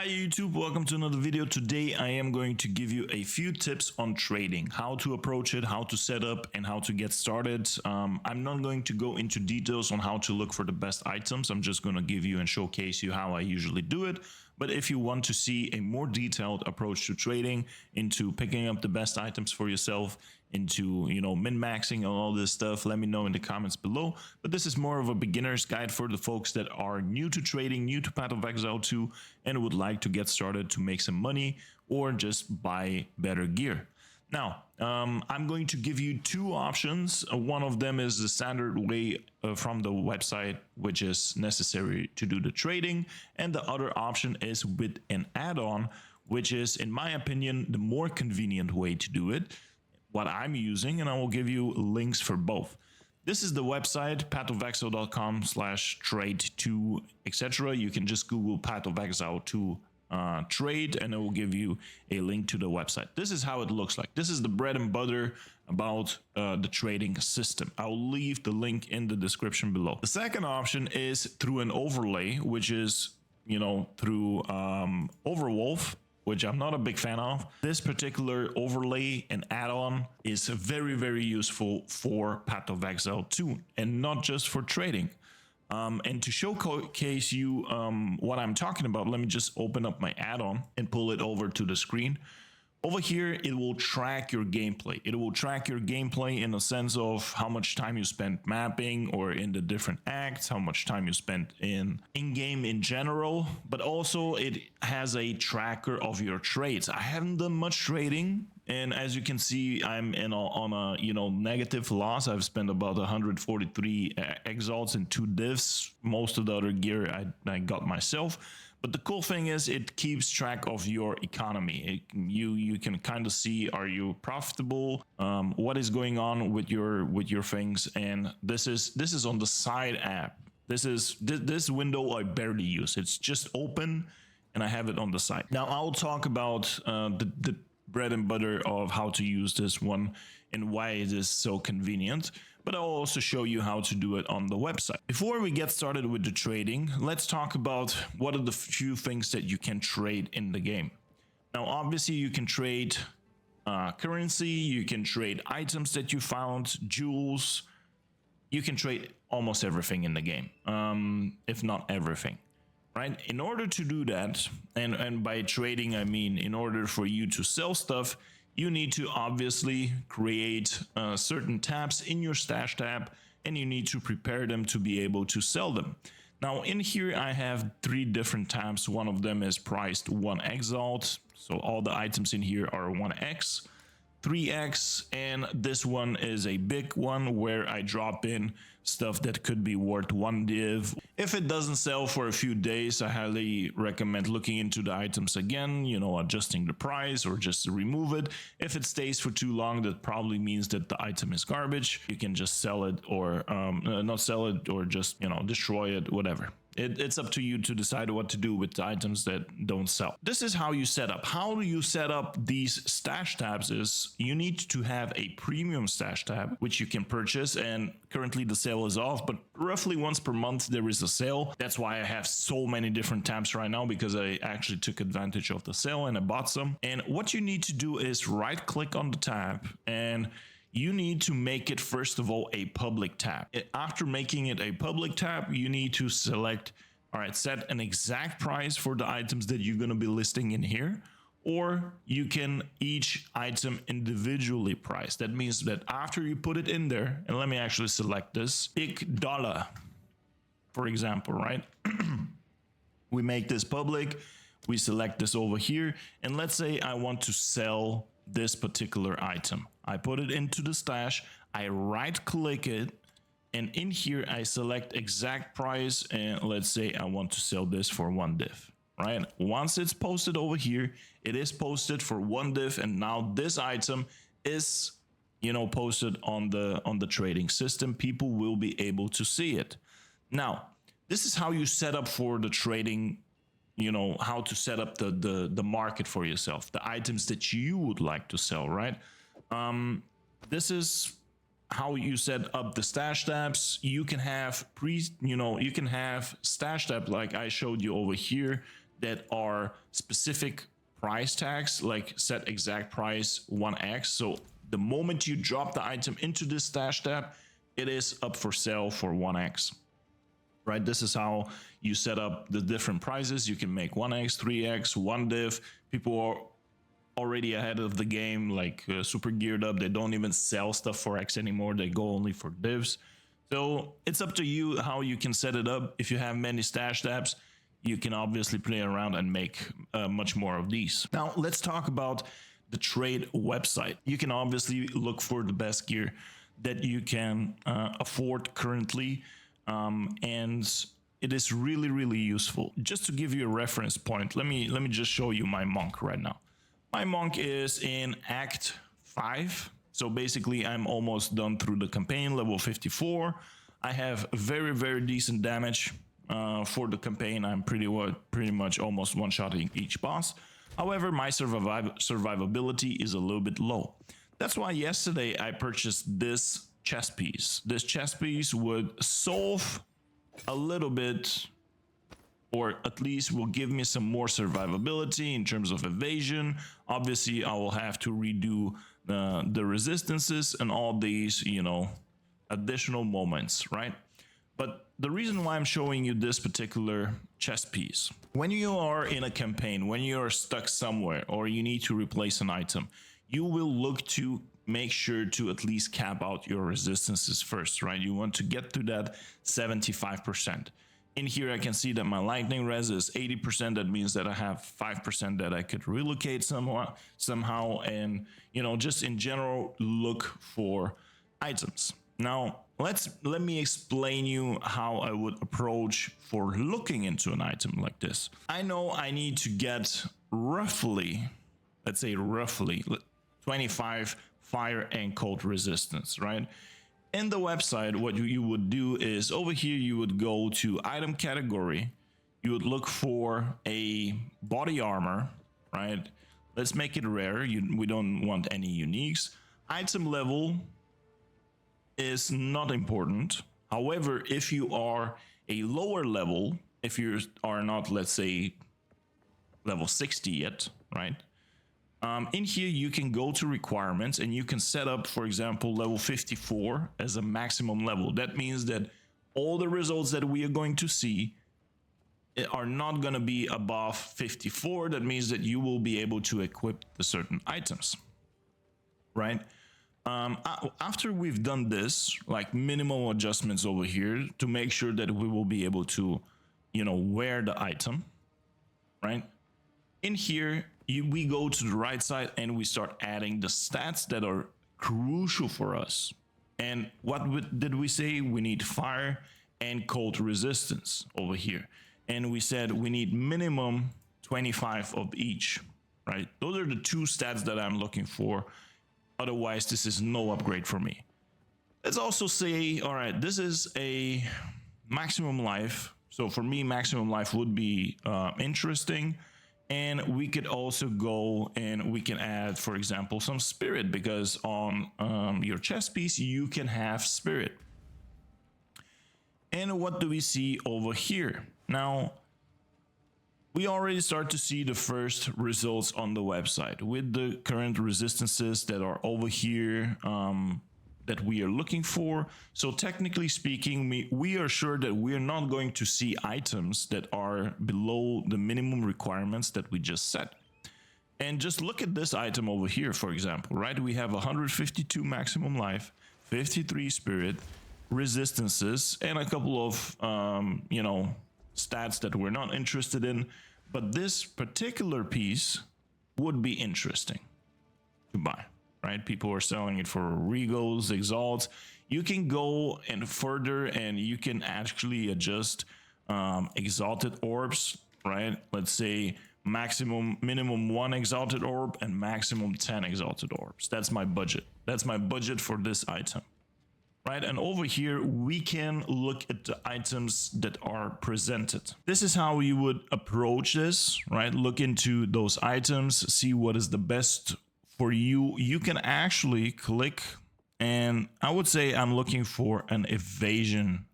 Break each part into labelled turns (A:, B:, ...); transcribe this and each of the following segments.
A: Hi YouTube, welcome to another video. Today I am going to give you a few tips on trading, how to approach it, how to set up and how to get started. I'm not going to go into details on how to look for the best items. I'm just going to give you and showcase you how I usually do it. But if you want to see a more detailed approach to trading, into picking up the best items for yourself, into min-maxing and all this stuff, let me know in the comments below. But this is more of a beginner's guide for the folks that are new to trading, new to Path of Exile 2, and would like to get started to make some money or just buy better gear. Now, I'm going to give you two options. One of them is the standard way from the website, which is necessary to do the trading. And the other option is with an add-on, which is, in my opinion, the more convenient way to do it, what I'm using, and I will give you links for both. This is the website, pathofexile.com/trade2, etc. You can just Google Path of Exile 2 trade and it will give you a link to the website. This is how it looks like. This is the bread and butter about the trading system. I'll leave the link in the description below. The second option is through an overlay, which is through Overwolf, which I'm not a big fan of. This particular overlay and add-on is very, very useful for Path of Exile 2 and not just for trading. And to showcase you what I'm talking about, let me just open up my add-on and pull it over to the screen. Over here, it will track your gameplay. It will track your gameplay in the sense of how much time you spent mapping or in the different acts, how much time you spent in-game in general, but also it has a tracker of your trades. I haven't done much trading, and as you can see, I'm on a negative loss. I've spent about 143 exalts and 2 divs. Most of the other gear I got myself. But the cool thing is it keeps track of your economy. You can kind of see, are you profitable? What is going on with your things? And this is on the side app. This window I barely use. It's just open and I have it on the side. Now I'll talk about the bread and butter of how to use this one and why it is so convenient, but I'll also show you how to do it on the website. Before we get started with the trading, let's talk about what are the few things that you can trade in the game. Now, obviously you can trade currency, you can trade items that you found, jewels, you can trade almost everything in the game, if not everything. Right? In order to do that, and by trading I mean in order for you to sell stuff, you need to obviously create certain tabs in your stash tab, and you need to prepare them to be able to sell them. Now in here I have 3 different tabs. One of them is priced 1 exalt, so all the items in here are 1x, 3x, and this one is a big one where I drop in stuff that could be worth 1 div. If it doesn't sell for a few days, I highly recommend looking into the items again, adjusting the price or just remove it. If it stays for too long, that probably means that the item is garbage. You can just sell it or not sell it, or just destroy it, whatever. It's up to you to decide what to do with the items that don't sell. This is how you set up. How do you set up these stash tabs is you need to have a premium stash tab, which you can purchase, and currently the sale is off, but roughly once per month there is a sale. That's why I have so many different tabs right now, because I actually took advantage of the sale and I bought some. And what you need to do is right click on the tab, and you need to make it, first of all, a public tab. After making it a public tab, you need to select, all right, set an exact price for the items that you're going to be listing in here, or you can each item individually price. That means that after you put it in there, and let me actually select this, big dollar, for example, right? We make this public, we select this over here, and let's say I want to sell this particular item. I put it into the stash, I right click it, and in here I select exact price, and let's say I want to sell this for 1 div, right? Once it's posted over here, it is posted for 1 div, and now this item is posted on the trading system. People will be able to see it. Now, this is how you set up for the trading, how to set up the market for yourself, the items that you would like to sell, right? This is how you set up the stash tabs. You can have you can have stash tab like I showed you over here that are specific price tags, like set exact price 1x. So the moment you drop the item into this stash tab, it is up for sale for 1x. Right, this is how you set up the different prices. You can make 1x, 3x, 1 div. People are already ahead of the game, like super geared up. They don't even sell stuff for x anymore. They go only for divs. So it's up to you how you can set it up. If you have many stash tabs, you can obviously play around and make much more of these. Now let's talk about the trade website. You can obviously look for the best gear that you can afford currently. And it is really useful. Just to give you a reference point, let me just show you my monk right now. My monk is in Act 5. So basically I'm almost done through the campaign, level 54. I have very decent damage for the campaign. I'm pretty much almost one-shotting each boss. However, my survivability is a little bit low. That's why yesterday I purchased this chess piece. This chess piece would solve a little bit, or at least will give me some more survivability in terms of evasion. Obviously, I will have to redo the resistances and all these, you know, additional moments, right? But the reason why I'm showing you this particular chess piece, when you are in a campaign, when you are stuck somewhere, or you need to replace an item, you will look to make sure to at least cap out your resistances first, right? You want to get to that 75%. In here, I can see that my lightning res is 80%. That means that I have 5% that I could relocate somehow, and, you know, just in general, look for items. Now, let me explain you how I would approach for looking into an item like this. I know I need to get roughly, let's say roughly 25 fire and cold resistance, right? In the website, what you would do is over here, you would go to item category. You would look for a body armor, right? Let's make it rare. We don't want any uniques. Item level is not important. However, if you are a lower level, if you are not, let's say, level 60 yet, right? In here, you can go to requirements and you can set up, for example, level 54 as a maximum level. That means that all the results that we are going to see are not going to be above 54. That means that you will be able to equip the certain items, right? After we've done this, like minimal adjustments over here to make sure that we will be able to, you know, wear the item, right? In here, we go to the right side and we start adding the stats that are crucial for us. And what did we say? We need fire and cold resistance over here. And we said we need minimum 25 of each, right? Those are the two stats that I'm looking for. Otherwise, this is no upgrade for me. Let's also say, all right, this is a maximum life. So for me, maximum life would be interesting. And we could also go and we can add, for example, some spirit, because on your chess piece, you can have spirit. And what do we see over here? Now, we already start to see the first results on the website with the current resistances that are over here that we are looking for. So technically speaking, we are sure that we are not going to see items that are below the minimum requirements that we just set. And just look at this item over here, for example, right? We have 152 maximum life, 53 spirit, resistances, and a couple of, you know, stats that we're not interested in. But this particular piece would be interesting to buy, right? People are selling it for regals, exalts. You can go and further and you can actually adjust exalted orbs, right? Let's say minimum 1 exalted orb and maximum 10 exalted orbs. That's my budget. That's my budget for this item, right? And over here, we can look at the items that are presented. This is how you would approach this, right? Look into those items, see what is the best for you. You can actually click, and I would say I'm looking for an evasion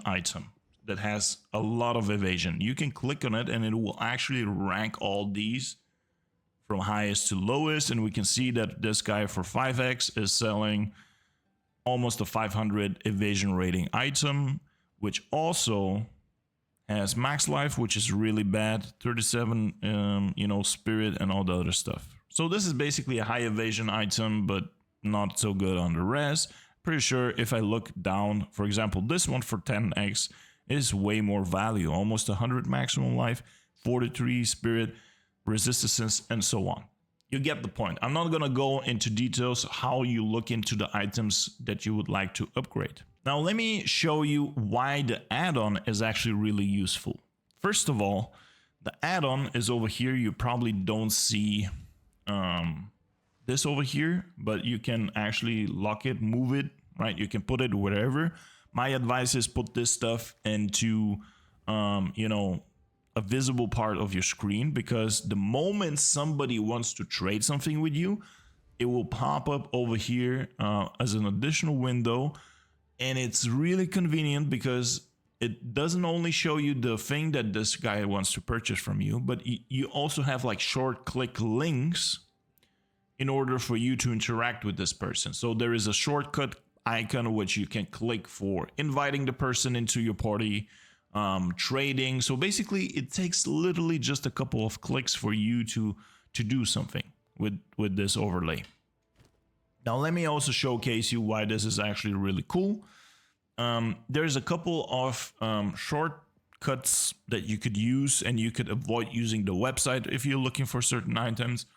A: item. that has a lot of evasion. You can click on it and it will actually rank all these from highest to lowest, and we can see that this guy for 5x is selling almost a 500 evasion rating item, which also has max life, which is really bad, 37 spirit and all the other stuff. So this is basically a high evasion item, but not so good on the res. Pretty sure if I look down, for example, this one for 10x is way more value, almost 100 maximum life, 43 spirit, resistance, and so on. You get the point. I'm not going to go into details how you look into the items that you would like to upgrade. Now let me show you why the add-on is actually really useful. First of all, the add-on is over here. You probably don't see this over here, but you can actually lock it, move it, right? You can put it wherever. My advice is put this stuff into a visible part of your screen, because the moment somebody wants to trade something with you, it will pop up over here as an additional window. And it's really convenient because it doesn't only show you the thing that this guy wants to purchase from you, but you also have like short click links in order for you to interact with this person. So there is a shortcut icon which you can click for inviting the person into your party, trading. So basically it takes literally just a couple of clicks for you to do something with this overlay. Now let me also showcase you why this is actually really cool. There's a couple of shortcuts that you could use, and you could avoid using the website if you're looking for certain items,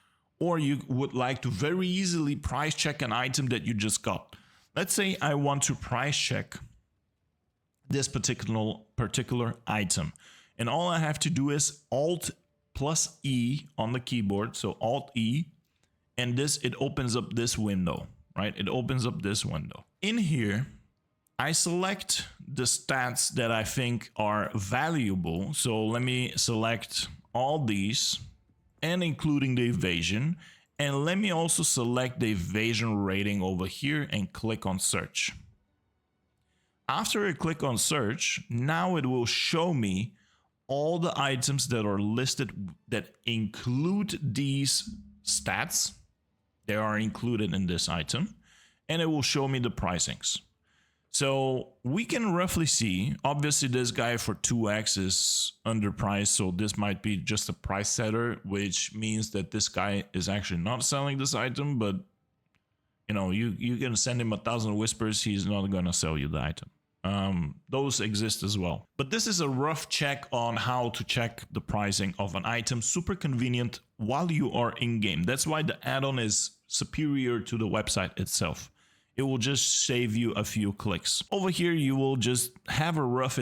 A: or you would like to very easily price check an item that you just got. Let's say I want to price check this particular item, and all I have to do is Alt plus E on the keyboard. So Alt E, and it opens up this window, right? It opens up this window. In here, I select the stats that I think are valuable. So let me select all these, and including the evasion. And let me also select the evasion rating over here and click on search. After I click on search, now it will show me all the items that are listed that include these stats. They are included in this item, and it will show me the pricings. So we can roughly see, obviously this guy for 2x is underpriced, so this might be just a price setter, which means that this guy is actually not selling this item, but you can send him 1,000 whispers, he's not going to sell you the item. Those exist as well. But this is a rough check on how to check the pricing of an item. Super convenient while you are in game. That's why the add-on is superior to the website itself. It will just save you a few clicks. Over here, you will just have a rough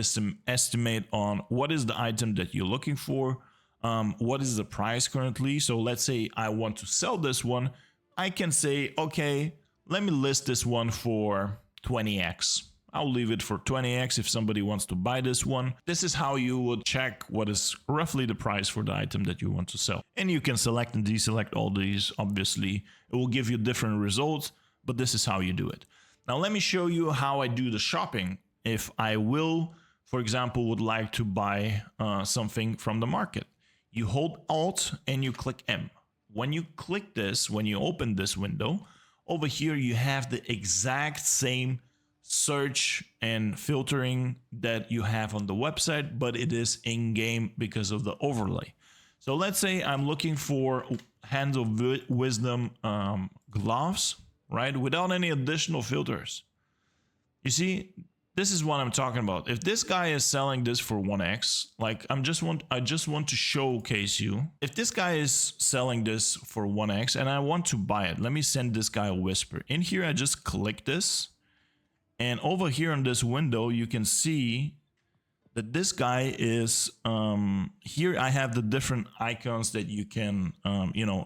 A: estimate on what is the item that you're looking for, what is the price currently. So let's say I want to sell this one. I can say, okay, let me list this one for 20x. I'll leave it for 20x if somebody wants to buy this one. This is how you would check what is roughly the price for the item that you want to sell. And you can select and deselect all these. Obviously, it will give you different results, but this is how you do it. Now, let me show you how I do the shopping. If I will, for example, would like to buy something from the market. You hold Alt and you click M. When you click this, when you open this window, over here you have the exact same search and filtering that you have on the website, but it is in-game because of the overlay. So let's say I'm looking for Hands of Wisdom gloves, right? Without any additional filters. You see, this is what I'm talking about. If this guy is selling this for 1x, like I just want to showcase you. If this guy is selling this for 1x and I want to buy it, let me send this guy a whisper. In here, I just click this. And over here in this window, you can see that this guy is, here I have the different icons that you can,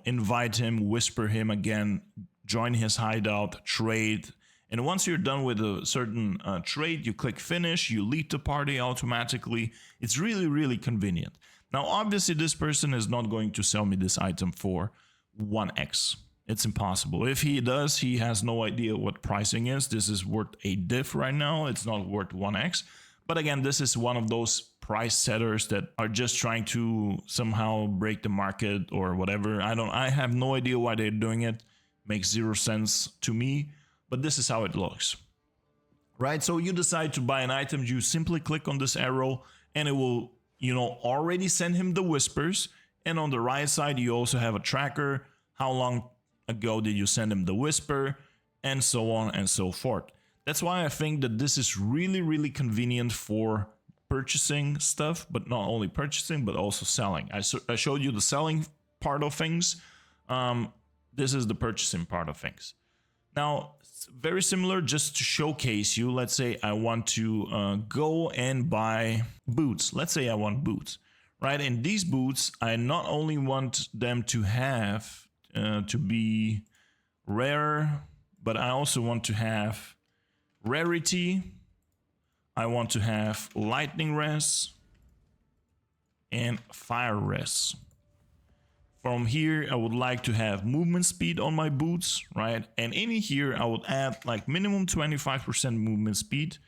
A: invite him, whisper him again, join his hideout, trade. And once you're done with a certain trade, you click finish, you leave the party automatically. It's really, really convenient. Now, obviously, this person is not going to sell me this item for 1x. It's impossible. If he does, he has no idea what pricing is. This is worth a diff right now. It's not worth 1x. But again, this is one of those price setters that are just trying to somehow break the market or whatever. I have no idea why they're doing it. Makes zero sense to me, but this is how it looks. Right? So you decide to buy an item, you simply click on this arrow and it will, already send him the whispers. And on the right side, you also have a tracker. How long ago did you send him the whisper? And so on and so forth. That's why I think that this is really, really convenient for purchasing stuff, but not only purchasing, but also selling. I showed you the selling part of things. This is the purchasing part of things. Now, very similar, just to showcase you, let's say I want to go and buy boots. Let's say I want boots, right? And these boots, I not only want them to have, to be rare, but I also want to have rarity. I want to have lightning res and fire res. From here, I would like to have movement speed on my boots, right? And in here, I would add like minimum 25% movement speed.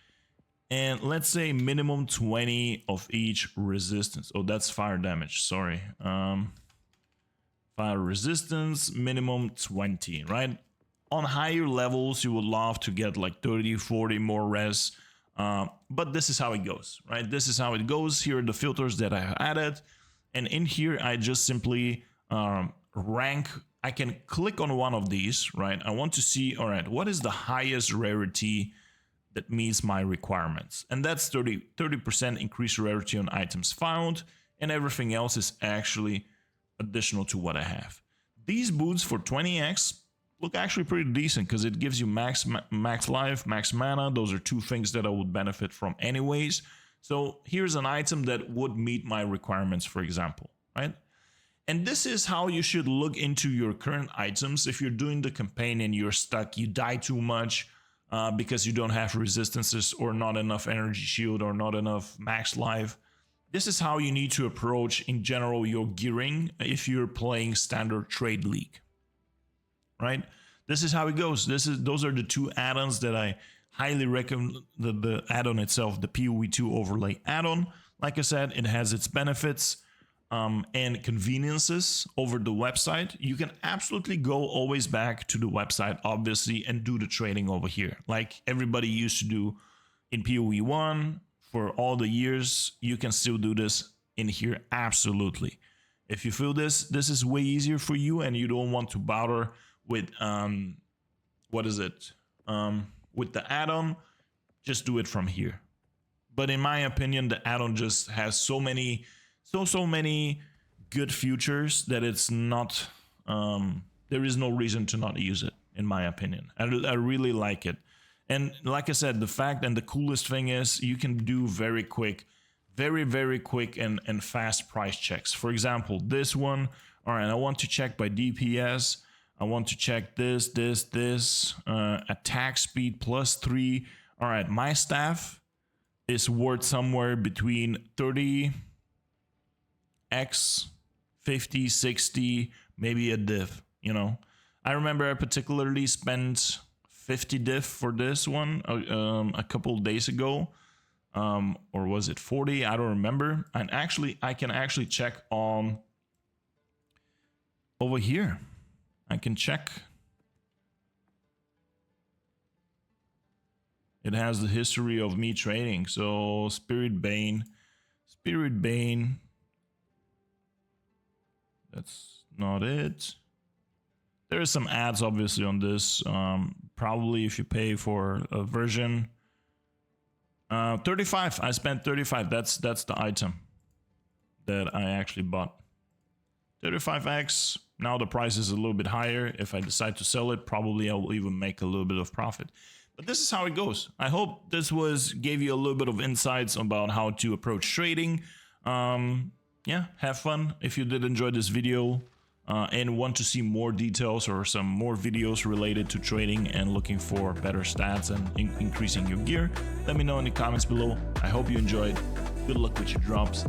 A: And let's say minimum 20 of each resistance. Oh, that's fire damage, sorry. Fire resistance, minimum 20, right? On higher levels, you would love to get like 30, 40 more res. But this is how it goes, right? This is how it goes. Here are the filters that I added. And in here, I just simply rank. I can click on one of these, right? I want to see, all right, what is the highest rarity that meets my requirements? And that's 30% increased rarity on items found, and everything else is actually additional to what I have. These boots for 20x look actually pretty decent because it gives you max life, max mana. Those are two things that I would benefit from anyways. So here's an item that would meet my requirements, for example, right? And this is how you should look into your current items. If you're doing the campaign and you're stuck, you die too much because you don't have resistances or not enough energy shield or not enough max life. This is how you need to approach in general your gearing if you're playing standard trade league, right? This is how it goes. Those are the two add-ons that I highly recommend. The add-on itself, the PoE2 Overlay add-on. Like I said, it has its benefits and conveniences over the website. You can absolutely go always back to the website, obviously, and do the trading over here like everybody used to do in PoE 1 for all the years. You can still do this in here, absolutely. If you feel this is way easier for you and you don't want to bother with with the add-on, just do it from here. But in my opinion, the add-on just has so many good features that it's not there is no reason to not use it, in my opinion. I really like it. And like I said, the fact and the coolest thing is you can do very quick and fast price checks. For example, this one, all right, I want to check by DPS. I want to check this, attack speed +3. All right, my staff is worth somewhere between 30x, 50, 60, maybe a div, I remember I particularly spent 50 diff for this one a couple days ago. Or was it 40? I don't remember. And actually, I can actually check on over here. I can check. It has the history of me trading. So Spirit Bane. That's not it. There are some ads obviously on this. Probably if you pay for a version. 35. I spent 35. That's the item that I actually bought. 35x. Now the price is a little bit higher. If I decide to sell it, probably I will even make a little bit of profit. But this is how it goes. I hope this gave you a little bit of insights about how to approach trading. Yeah, have fun. If you did enjoy this video and want to see more details or some more videos related to trading and looking for better stats and increasing your gear, let me know in the comments below. I hope you enjoyed. Good luck with your drops.